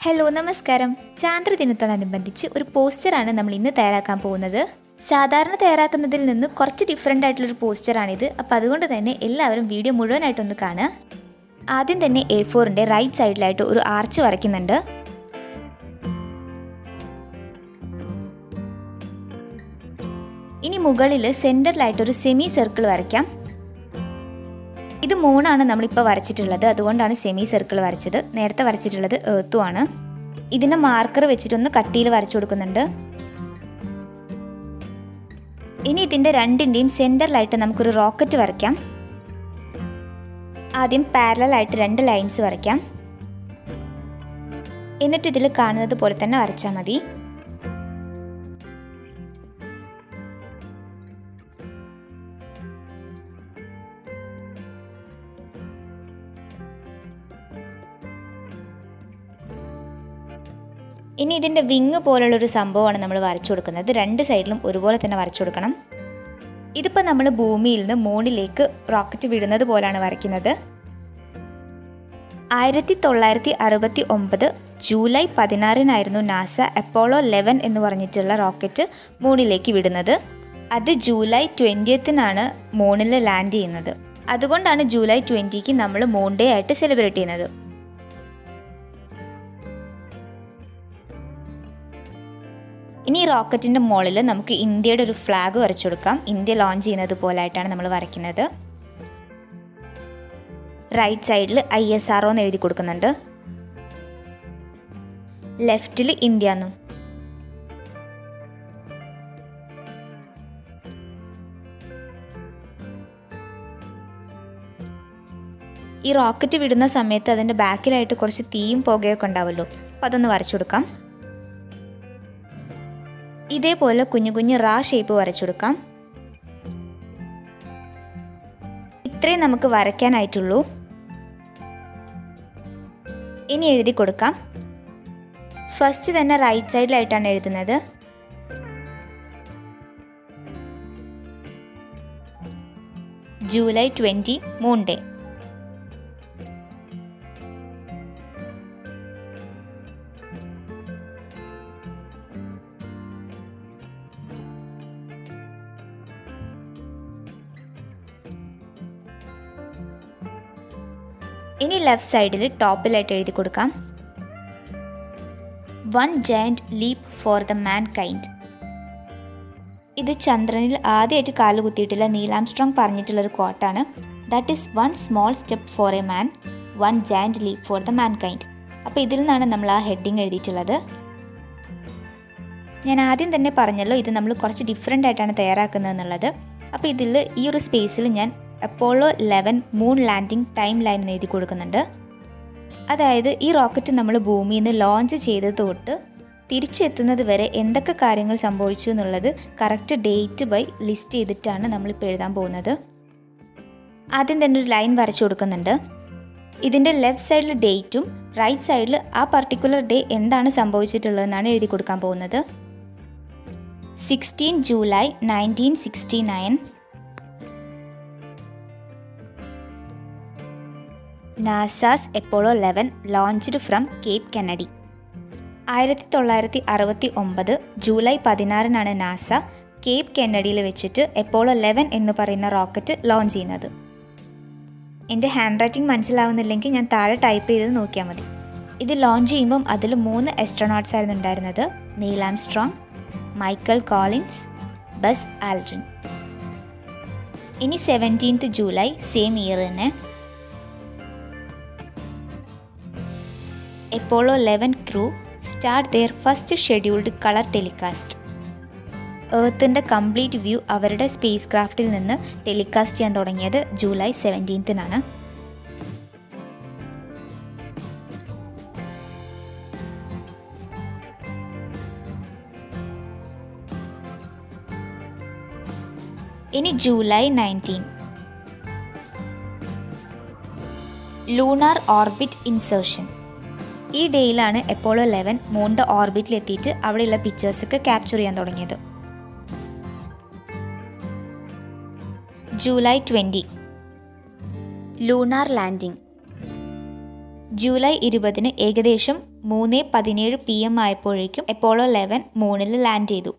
Hello നമസ്കാരം. ചാന്ദ്ര ദിനത്തോടനുബന്ധിച്ച് ഒരു പോസ്റ്ററാണ് നമ്മൾ ഇന്ന് തയ്യാറാക്കാൻ പോകുന്നത്. സാധാരണ തയ്യാറാക്കുന്നതിൽ നിന്ന് കുറച്ച് ഡിഫറെൻ്റ് ആയിട്ടുള്ളൊരു പോസ്റ്ററാണിത്. അപ്പോൾ അതുകൊണ്ട് തന്നെ എല്ലാവരും വീഡിയോ മുഴുവനായിട്ടൊന്ന് കാണുക. ആദ്യം തന്നെ A4ൻ്റെ റൈറ്റ് സൈഡിലായിട്ട് ഒരു ആർച്ച് വരയ്ക്കുന്നുണ്ട്. ഇനി മുകളിൽ സെൻറ്ററിലായിട്ടൊരു സെമി സർക്കിൾ വരയ്ക്കാം. ഇത് മൂണാണ് നമ്മളിപ്പോൾ വരച്ചിട്ടുള്ളത്, അതുകൊണ്ടാണ് സെമി സർക്കിൾ വരച്ചത്. നേരത്തെ വരച്ചിട്ടുള്ളത് എർത്തുമാണ്. ഇതിന് മാർക്കർ വെച്ചിട്ടൊന്ന് കട്ടിയിൽ വരച്ചു കൊടുക്കുന്നുണ്ട്. ഇനി ഇതിൻ്റെ രണ്ടിൻ്റെയും സെൻറ്ററിലായിട്ട് നമുക്കൊരു റോക്കറ്റ് വരയ്ക്കാം. ആദ്യം പാരലലായിട്ട് 2 ലൈൻസ് വരയ്ക്കാം. എന്നിട്ട് ഇതിൽ കാണുന്നത് പോലെ തന്നെ വരച്ചാൽ മതി. ഇനി ഇതിൻ്റെ വിങ് പോലുള്ളൊരു സംഭവമാണ് നമ്മൾ വരച്ചു കൊടുക്കുന്നത്. 2 സൈഡിലും ഒരുപോലെ തന്നെ വരച്ചു കൊടുക്കണം. ഇതിപ്പോൾ നമ്മൾ ഭൂമിയിൽ നിന്ന് മൂണിലേക്ക് റോക്കറ്റ് വിടുന്നത് പോലാണ് വരയ്ക്കുന്നത്. 1969 ജൂലൈ 16 നാസ അപ്പോളോ 11 എന്ന് പറഞ്ഞിട്ടുള്ള റോക്കറ്റ് മൂണിലേക്ക് വിടുന്നത്. അത് ജൂലൈ 20 മൂണിൽ ലാൻഡ് ചെയ്യുന്നത്. അതുകൊണ്ടാണ് ജൂലൈ 20 നമ്മൾ മൂൺ ഡേ ആയിട്ട് സെലിബ്രേറ്റ് ചെയ്യുന്നത്. ഇനി റോക്കറ്റിൻ്റെ മുകളിൽ നമുക്ക് ഇന്ത്യയുടെ ഒരു ഫ്ലാഗ് വരച്ചു കൊടുക്കാം. ഇന്ത്യ ലോഞ്ച് ചെയ്യുന്നത് പോലായിട്ടാണ് നമ്മൾ വരയ്ക്കുന്നത്. റൈറ്റ് സൈഡിൽ ISRO എന്ന് എഴുതി കൊടുക്കുന്നുണ്ട്. ലെഫ്റ്റിൽ ഇന്ത്യ എന്നും. ഈ റോക്കറ്റ് വിടുന്ന സമയത്ത് അതിൻ്റെ ബാക്കിലായിട്ട് കുറച്ച് തീയും പുകയൊക്കെ ഉണ്ടാവുമല്ലോ, അപ്പോൾ അതൊന്ന് വരച്ചു കൊടുക്കാം. ഇതേപോലെ കുഞ്ഞു കുഞ്ഞു റാ ഷേപ്പ് വരച്ചു കൊടുക്കാം. ഇത്രയും നമുക്ക് വരയ്ക്കാനായിട്ടുള്ളൂ. ഇനി എഴുതി കൊടുക്കാം. ഫസ്റ്റ് തന്നെ റൈറ്റ് സൈഡിലായിട്ടാണ് എഴുതുന്നത്. July 20 moon day. ഇനി ലെഫ്റ്റ് സൈഡിൽ ടോപ്പിലായിട്ട് എഴുതി കൊടുക്കാം. 1 giant leap for the mankind. ഇത് ചന്ദ്രനിൽ ആദ്യമായിട്ട് കാല് കുത്തിയിട്ടില്ല നീൽ ആംസ്ട്രോങ് പറഞ്ഞിട്ടുള്ളൊരു കോട്ടാണ്. That is 1 small step for a man, 1 giant leap for the mankind. അപ്പോൾ ഇതിൽ നിന്നാണ് നമ്മൾ ആ ഹെഡിങ് എഴുതിയിട്ടുള്ളത്. ഞാൻ ആദ്യം തന്നെ പറഞ്ഞല്ലോ, ഇത് നമ്മൾ കുറച്ച് ഡിഫറെൻ്റ് ആയിട്ടാണ് തയ്യാറാക്കുന്നത് എന്നുള്ളത്. അപ്പോൾ ഇതിൽ ഈ ഒരു സ്പേസിൽ ഞാൻ Apollo 11 moon landing time line എന്ന് എഴുതി കൊടുക്കുന്നുണ്ട്. അതായത് ഈ റോക്കറ്റ് നമ്മൾ ഭൂമിയിൽ നിന്ന് ലോഞ്ച് ചെയ്തത് തൊട്ട് തിരിച്ചെത്തുന്നത് വരെ എന്തൊക്കെ കാര്യങ്ങൾ സംഭവിച്ചു എന്നുള്ളത് കറക്റ്റ് ഡേറ്റ് ബൈ ലിസ്റ്റ് ചെയ്തിട്ടാണ് നമ്മളിപ്പോൾ എഴുതാൻ പോകുന്നത്. ആദ്യം തന്നെ ഒരു ലൈൻ വരച്ചു കൊടുക്കുന്നുണ്ട്. ഇതിൻ്റെ ലെഫ്റ്റ് സൈഡിൽ ഡേറ്റും റൈറ്റ് സൈഡിൽ ആ പർട്ടിക്കുലർ ഡേ എന്താണ് സംഭവിച്ചിട്ടുള്ളതെന്നാണ് എഴുതി കൊടുക്കാൻ പോകുന്നത്. 16 July 1969 NASA's Apollo 11 launched from Cape Kennedy. 1969 July 16 NASA Cape കെനഡിയിൽ വെച്ചിട്ട് അപ്പോളോ 11 എന്ന് പറയുന്ന റോക്കറ്റ് ലോഞ്ച് ചെയ്യുന്നത്. എൻ്റെ ഹാൻഡ് റൈറ്റിംഗ് മനസ്സിലാവുന്നില്ലെങ്കിൽ ഞാൻ താഴെ ടൈപ്പ് ചെയ്ത് നോക്കിയാൽ മതി. ഇത് ലോഞ്ച് ചെയ്യുമ്പം അതിൽ 3 ആസ്ട്രോനോട്ട്സ് ആയിരുന്നു ഉണ്ടായിരുന്നത്. Neil Armstrong, Michael Collins, Buzz Aldrin. ഇനി 17 ജൂലൈ സെയിം ഇയർ തന്നെ Apollo 11 crew start their first scheduled color telecast. എർത്തിൻ്റെ കംപ്ലീറ്റ് വ്യൂ അവരുടെ സ്പേസ് ക്രാഫ്റ്റിൽ നിന്ന് ടെലികാസ്റ്റ് ചെയ്യാൻ തുടങ്ങിയത് ജൂലൈ 17 ഇനി ജൂലൈ 19 ലൂണാർ ഓർബിറ്റ് ഇൻസേർഷൻ. ഈ ഡേയിലാണ് അപ്പോളോ 11 മൂണിൻ്റെ ഓർബിറ്റിലെത്തിയിട്ട് അവിടെയുള്ള പിക്ചേഴ്സൊക്കെ ക്യാപ്ചർ ചെയ്യാൻ തുടങ്ങിയത്. July 20 lunar landing. ജൂലൈ 20 ഏകദേശം 3:17 PM ആയപ്പോഴേക്കും അപ്പോളോ 11 മൂണിൽ ലാൻഡ് ചെയ്തു.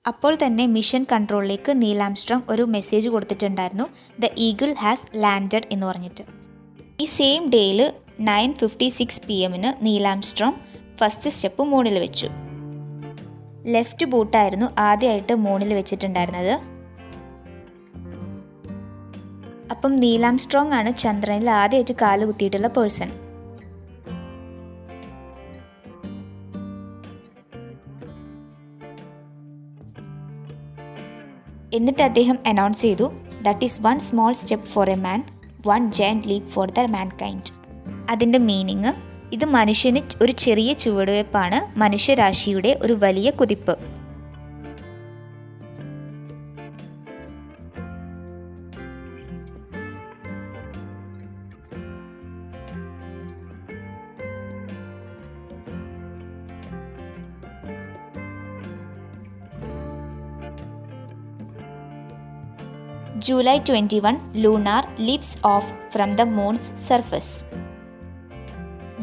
അപ്പോൾ തന്നെ മിഷൻ കൺട്രോളിലേക്ക് നീൽ ആംസ്ട്രോങ് ഒരു മെസ്സേജ് കൊടുത്തിട്ടുണ്ടായിരുന്നു, ദ ഈഗിൾ ഹാസ് ലാൻഡഡ് എന്ന് പറഞ്ഞിട്ട്. ഈ സെയിം ഡേയിൽ 9:56 PM Neil Armstrong first step മൂണിൽ വെച്ചു. ലെഫ്റ്റ് ബൂട്ടായിരുന്നു ആദ്യമായിട്ട് മൂണിൽ വെച്ചിട്ടുണ്ടായിരുന്നത്. അപ്പം നീൽ ആംസ്ട്രോങ് ആണ് ചന്ദ്രനിൽ ആദ്യമായിട്ട് കാല് കുത്തിയിട്ടുള്ള പേഴ്സൺ. എന്നിട്ട് അദ്ദേഹം അനൗൺസ് ചെയ്തു, that is 1 small step for a man, 1 giant leap for the mankind. അതിൻ്റെ മീനിങ്, ഇത് മനുഷ്യന് ഒരു ചെറിയ ചുവടുവയ്പ്പാണ്, മനുഷ്യരാശിയുടെ ഒരു വലിയ കുതിപ്പ്. July 21 lunar lifts off from the moon's surface.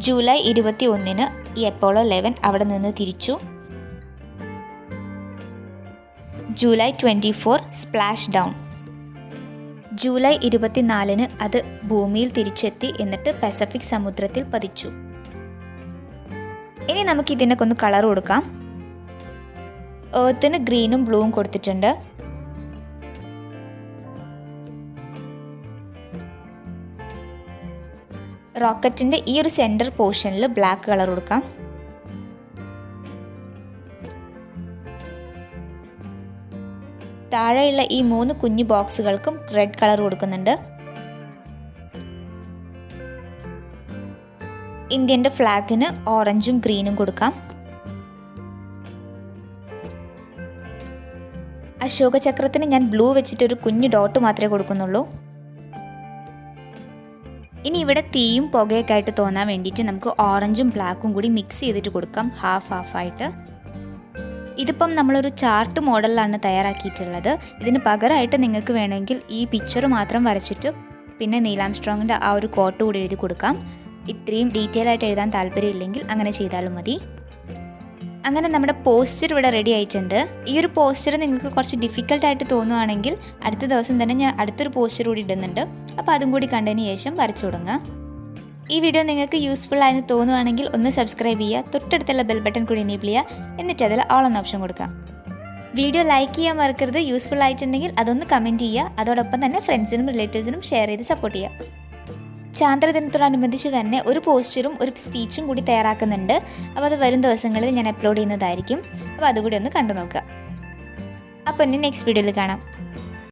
July 21 ഈ അപ്പോളോ 11 അവിടെ നിന്ന് തിരിച്ചു. July 24 splash down. ജൂലൈ 24 അത് ഭൂമിയിൽ തിരിച്ചെത്തി, എന്നിട്ട് പസഫിക് സമുദ്രത്തിൽ പതിച്ചു. ഇനി നമുക്ക് ഇതിനൊക്കെ ഒന്ന് കളർ കൊടുക്കാം. എർത്തിന് ഗ്രീനും ബ്ലൂവും കൊടുത്തിട്ടുണ്ട്. റോക്കറ്റിൻ്റെ ഈ ഒരു സെൻറ്റർ പോർഷനിൽ ബ്ലാക്ക് കളർ കൊടുക്കാം. താഴെയുള്ള ഈ 3 കുഞ്ഞു ബോക്സുകൾക്കും റെഡ് കളർ കൊടുക്കുന്നുണ്ട്. ഇന്ത്യൻ്റെ ഫ്ലാഗിന് ഓറഞ്ചും ഗ്രീനും കൊടുക്കാം. അശോക ചക്രത്തിന് ഞാൻ ബ്ലൂ വെച്ചിട്ടൊരു കുഞ്ഞു ഡോട്ട് മാത്രമേ കൊടുക്കുന്നുള്ളൂ. ഇനി ഇവിടെ തീയും പുകയൊക്കെ ആയിട്ട് തോന്നാൻ വേണ്ടിയിട്ട് നമുക്ക് ഓറഞ്ചും ബ്ലാക്കും കൂടി മിക്സ് ചെയ്തിട്ട് കൊടുക്കാം, ഹാഫ് ആയിട്ട്. ഇതിപ്പം നമ്മളൊരു ചാർട്ട് മോഡലിലാണ് തയ്യാറാക്കിയിട്ടുള്ളത്. ഇതിന് പകരമായിട്ട് നിങ്ങൾക്ക് വേണമെങ്കിൽ ഈ പിക്ചർ മാത്രം വരച്ചിട്ട് പിന്നെ നീൽ ആംസ്ട്രോങ്ങിൻ്റെ ആ ഒരു കോട്ട് കൂടി എഴുതി കൊടുക്കാം. ഇത്രയും ഡീറ്റെയിൽ ആയിട്ട് എഴുതാൻ താല്പര്യമില്ലെങ്കിൽ അങ്ങനെ ചെയ്താലും മതി. അങ്ങനെ നമ്മുടെ പോസ്റ്റർ ഇവിടെ റെഡി ആയിട്ടുണ്ട്. ഈ ഒരു പോസ്റ്റർ നിങ്ങൾക്ക് കുറച്ച് ഡിഫിക്കൽട്ടായിട്ട് തോന്നുവാണെങ്കിൽ അടുത്ത ദിവസം തന്നെ ഞാൻ അടുത്തൊരു പോസ്റ്റർ കൂടി ഇടുന്നുണ്ട്. അപ്പോൾ അതും കൂടി കണ്ടതിന് ശേഷം വരച്ചു തുടങ്ങുക. ഈ വീഡിയോ നിങ്ങൾക്ക് യൂസ്ഫുൾ ആയെന്ന് തോന്നുവാണെങ്കിൽ ഒന്ന് സബ്സ്ക്രൈബ് ചെയ്യുക, തൊട്ടടുത്തുള്ള ബെൽ ബട്ടൺ കൂടി എനേബിൾ ചെയ്യുക, എന്നിട്ട് അതിൽ ഓൾ എന്ന ഓപ്ഷൻ കൊടുക്കുക. വീഡിയോ ലൈക്ക് ചെയ്യാൻ മറക്കരുത്. യൂസ്ഫുൾ ആയിട്ടുണ്ടെങ്കിൽ അതൊന്ന് കമൻറ്റ് ചെയ്യുക. അതോടൊപ്പം തന്നെ ഫ്രണ്ട്സിനും റിലേറ്റീവ്സിനും ഷെയർ ചെയ്ത് സപ്പോർട്ട് ചെയ്യുക. ചാന്ദ്രദിനത്തോടനുബന്ധിച്ച് തന്നെ ഒരു പോസ്റ്ററും ഒരു സ്പീച്ചും കൂടി തയ്യാറാക്കുന്നുണ്ട്. അപ്പോൾ അത് വരും ദിവസങ്ങളിൽ ഞാൻ അപ്ലോഡ് ചെയ്യുന്നതായിരിക്കും. അപ്പോൾ അതുകൂടി ഒന്ന് കണ്ടു നോക്കുക. അപ്പോൾ ഇനി നെക്സ്റ്റ് വീഡിയോയിൽ കാണാം.